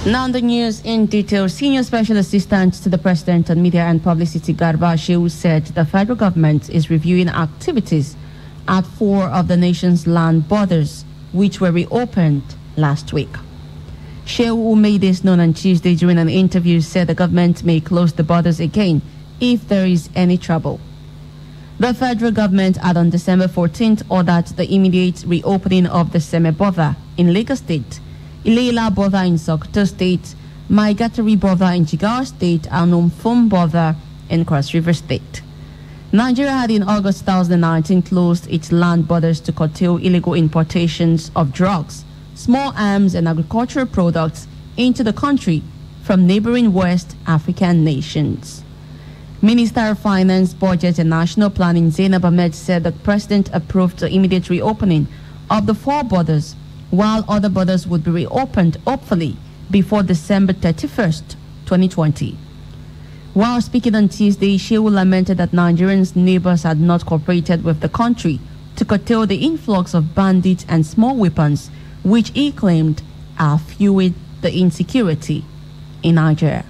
Now the news in detail. Senior Special Assistant to the President on Media and Publicity, Garba Shehu, said the federal government is reviewing activities at 4 of the nation's land borders, which were reopened last week. Shehu, who made this known on Tuesday during an interview, said the government may close the borders again if there is any trouble. The federal government had on December 14th ordered the immediate reopening of the Seme border in Lagos State, Ilela border in Sokoto State, Maigatari border in Jigawa State, and Umfum border in Cross River State. Nigeria had in August 2019 closed its land borders to curtail illegal importations of drugs, small arms, and agricultural products into the country from neighboring West African nations. Minister of Finance, Budget and National Planning Zainab Ahmed said the President approved the immediate reopening of the 4 borders, while other borders would be reopened, hopefully, before December 31st, 2020. While speaking on Tuesday, Shehu lamented that Nigerians' neighbors had not cooperated with the country to curtail the influx of bandits and small weapons, which he claimed are fueling the insecurity in Nigeria.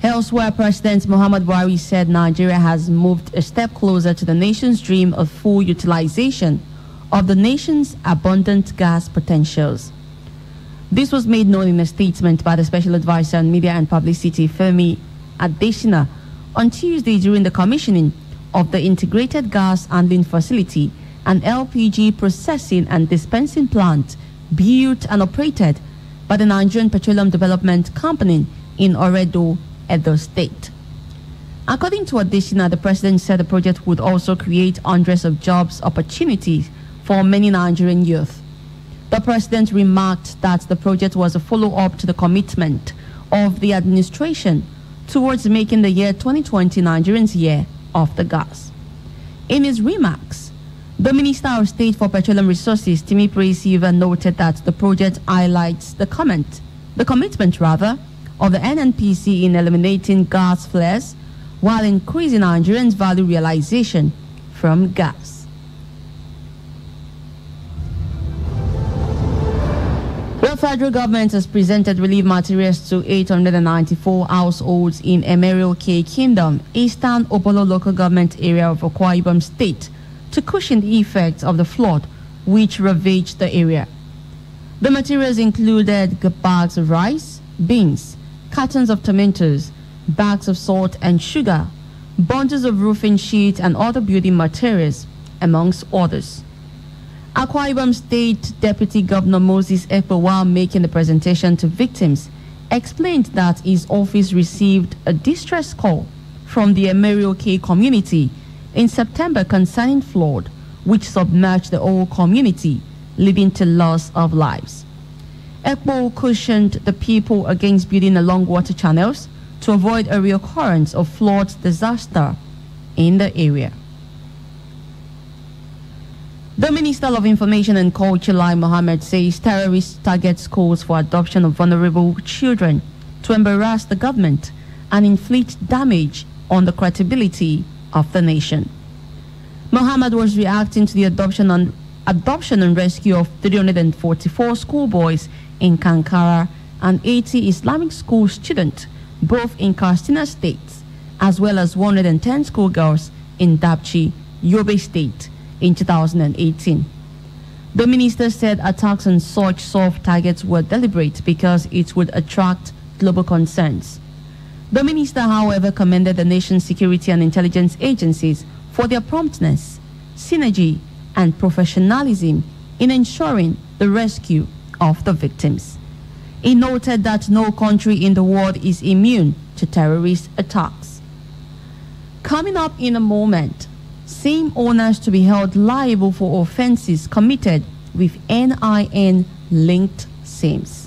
Elsewhere, President Muhammad Buhari said Nigeria has moved a step closer to the nation's dream of full utilization of the nation's abundant gas potentials. This was made known in a statement by the Special Advisor on Media and Publicity, Femi Adesina, on Tuesday during the commissioning of the Integrated Gas Handling Facility, an LPG processing and dispensing plant built and operated by the Nigerian Petroleum Development Company in Oredo, Edo State. According to Adesina, the President said the project would also create hundreds of jobs opportunities for many Nigerian youth. The President remarked that the project was a follow-up to the commitment of the administration towards making the year 2020 Nigerians' year of the gas. In his remarks, the Minister of State for Petroleum Resources, Timi Silva, noted that the project highlights the commitment of the NNPC in eliminating gas flares while increasing Nigerians' value realization from gas. The federal government has presented relief materials to 894 households in Emerio K Kingdom, Eastern Obolo local government area of Akwa Ibom State, to cushion the effects of the flood which ravaged the area. The materials included bags of rice, beans, cartons of tomatoes, bags of salt and sugar, bundles of roofing sheets and other building materials, amongst others. Akwa Ibom State Deputy Governor Moses Ekpo, while making the presentation to victims, explained that his office received a distress call from the Emerio K community in September concerning flood, which submerged the whole community, leading to loss of lives. Ekpo cautioned the people against building along water channels to avoid a reoccurrence of flood disaster in the area. The Minister of Information and Culture, Lai Mohammed, says terrorists target schools for adoption of vulnerable children to embarrass the government and inflict damage on the credibility of the nation. Mohammed was reacting to the adoption and rescue of 344 schoolboys in Kankara and 80 Islamic school students, both in Katsina State, as well as 110 schoolgirls in Dapchi, Yobe State, in 2018. The minister said attacks on such soft targets were deliberate because it would attract global concerns. The minister, however, commended the nation's security and intelligence agencies for their promptness, synergy, and professionalism in ensuring the rescue of the victims. He noted that no country in the world is immune to terrorist attacks. Coming up in a moment, SIM owners to be held liable for offenses committed with NIN-linked SIMs.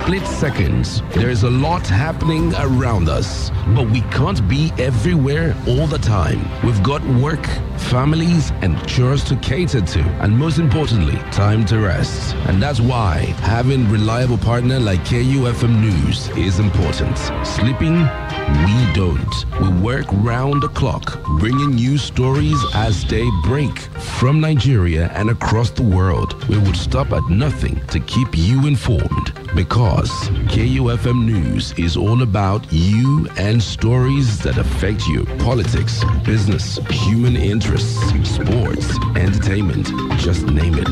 Split seconds. There is a lot happening around us, but we can't be everywhere all the time. We've got work, families, and chores to cater to, and most importantly, time to rest. And that's why having reliable partner like KUFM News is important. Sleeping We don't. We work round the clock, bringing you stories as they break from Nigeria and across the world. We would stop at nothing to keep you informed because KUFM News is all about you and stories that affect you. Politics, business, human interests, sports, entertainment, just name it.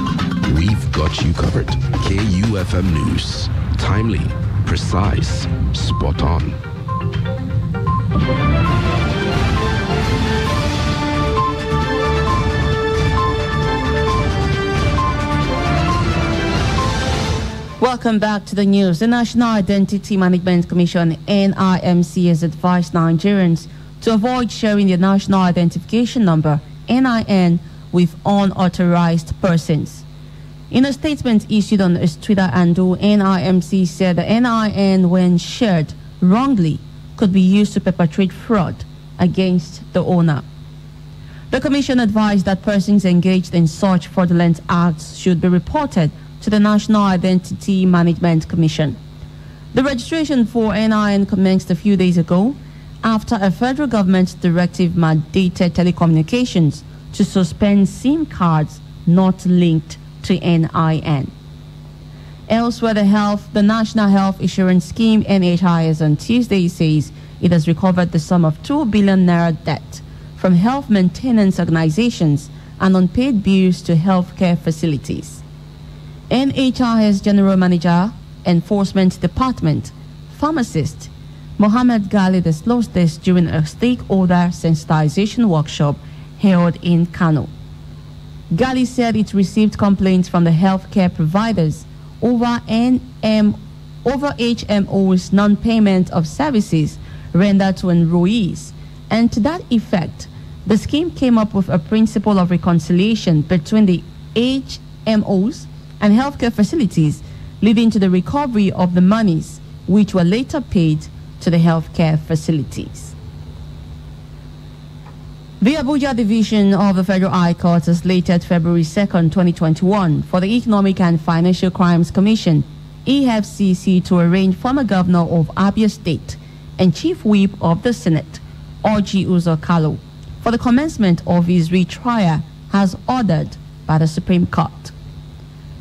We've got you covered. KUFM News. Timely, precise, spot on. Welcome back to the news. The National Identity Management Commission, NIMC, has advised Nigerians to avoid sharing their national identification number, NIN, with unauthorized persons. In a statement issued on its Twitter handle, NIMC said the NIN, when shared wrongly, could be used to perpetrate fraud against the owner. The Commission advised that persons engaged in such fraudulent acts should be reported to the National Identity Management Commission. The registration for NIN commenced a few days ago after a federal government directive mandated telecommunications to suspend SIM cards not linked to NIN. Elsewhere, the National Health Insurance Scheme, NHIS, on Tuesday says it has recovered the sum of 2 billion naira debt from health maintenance organizations and unpaid bills to healthcare facilities. NHIS General Manager, Enforcement Department, Pharmacist Mohammed Gali disclosed this during a stakeholder sensitization workshop held in Kano. Gali said it received complaints from the healthcare providers over HMO's non-payment of services rendered to enrollees, and to that effect, the scheme came up with a principle of reconciliation between the HMOs and healthcare facilities, leading to the recovery of the monies which were later paid to the healthcare facilities. The Abuja Division of the Federal High Court has slated February 2nd, 2021 for the Economic and Financial Crimes Commission, EFCC, to arraign former governor of Abia State and Chief Whip of the Senate, Orji Uzor Kalu, for the commencement of his retrial as ordered by the Supreme Court.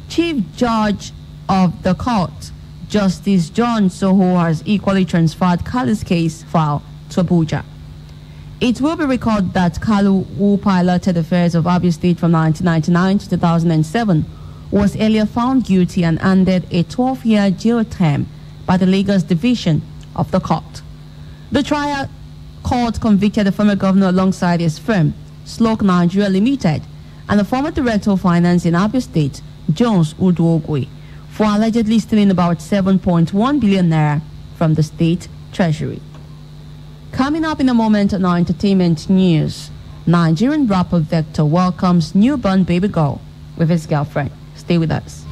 Chief Judge of the court, Justice John Soho, has equally transferred Kalu's case file to Abuja. It will be recalled that Kalu, who piloted affairs of Abia State from 1999 to 2007, was earlier found guilty and handed a 12-year jail term by the Lagos Division of the court. The trial court convicted the former governor alongside his firm, Sloke Nigeria Limited, and the former director of finance in Abia State, Jones Uduogwe, for allegedly stealing about 7.1 billion naira from the state treasury. Coming up in a moment on our entertainment news, Nigerian rapper Vector welcomes newborn baby girl with his girlfriend. Stay with us.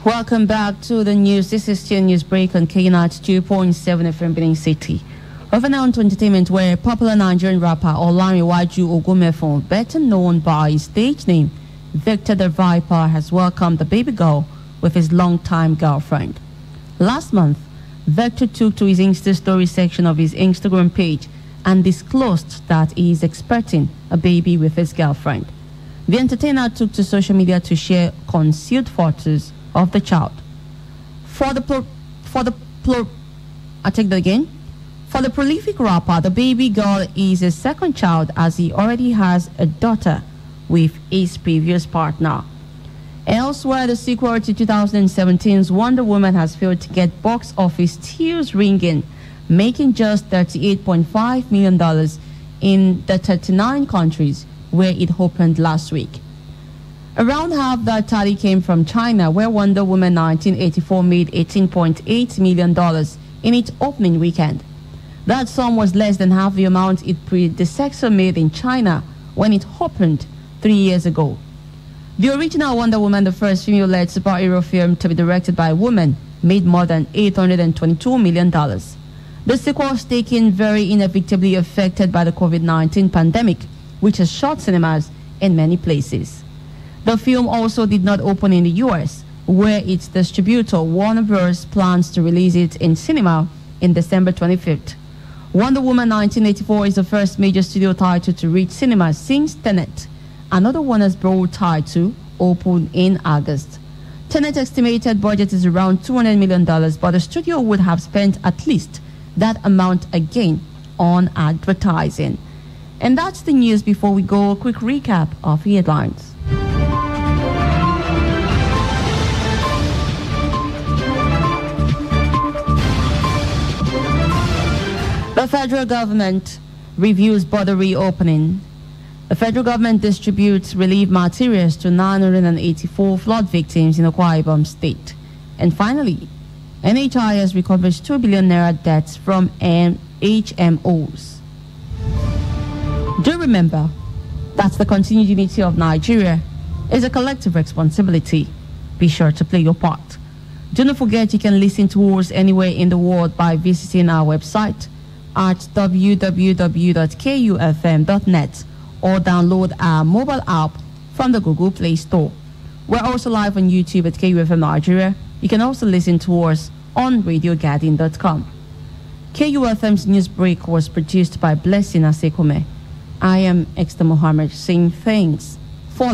Welcome back to the news. This is still News Break on KNAT 2.7 FM Benin City. Over now to entertainment, where popular Nigerian rapper Olaniwaju Ogumefon, better known by his stage name Victor the Viper, has welcomed the baby girl with his longtime girlfriend. Last month, Victor took to his Insta story section of his Instagram page and disclosed that he is expecting a baby with his girlfriend. The entertainer took to social media to share concealed photos of the child. For the prolific rapper, the baby girl is his second child, as he already has a daughter with his previous partner. Elsewhere, the sequel to 2017's Wonder Woman has failed to get box office deals ringing, making just $38.5 million in the 39 countries where it opened last week. Around half that tally came from China, where Wonder Woman 1984 made $18.8 million in its opening weekend. That sum was less than half the amount its predecessor made in China when it opened 3 years ago. The original Wonder Woman, the first female-led superhero film to be directed by a woman, made more than $822 million. The sequel was taken very inevitably affected by the COVID-19 pandemic, which has shut cinemas in many places. The film also did not open in the US, where its distributor Warner Bros. Plans to release it in cinema in December 25th. Wonder Woman 1984 is the first major studio title to reach cinemas since Tenet. Another Warner Bros. Title opened in August. Tenet's estimated budget is around $200 million, but the studio would have spent at least that amount again on advertising. And that's the news. Before we go, a quick recap of the headlines. The federal government reviews border reopening. The federal government distributes relief materials to 984 flood victims in Akwa Ibom State. And finally, NHIS recovers 2 billion naira debts from HMOs. Do remember that the continued unity of Nigeria is a collective responsibility. Be sure to play your part. Do not forget you can listen to us anywhere in the world by visiting our website at www.kufm.net or download our mobile app from the Google Play Store. We're also live on YouTube at KUFM Nigeria. You can also listen to us on radiogarden.com. KUFM's news break was produced by Blessing Asekome. I am Exter Mohammed saying thanks for listening.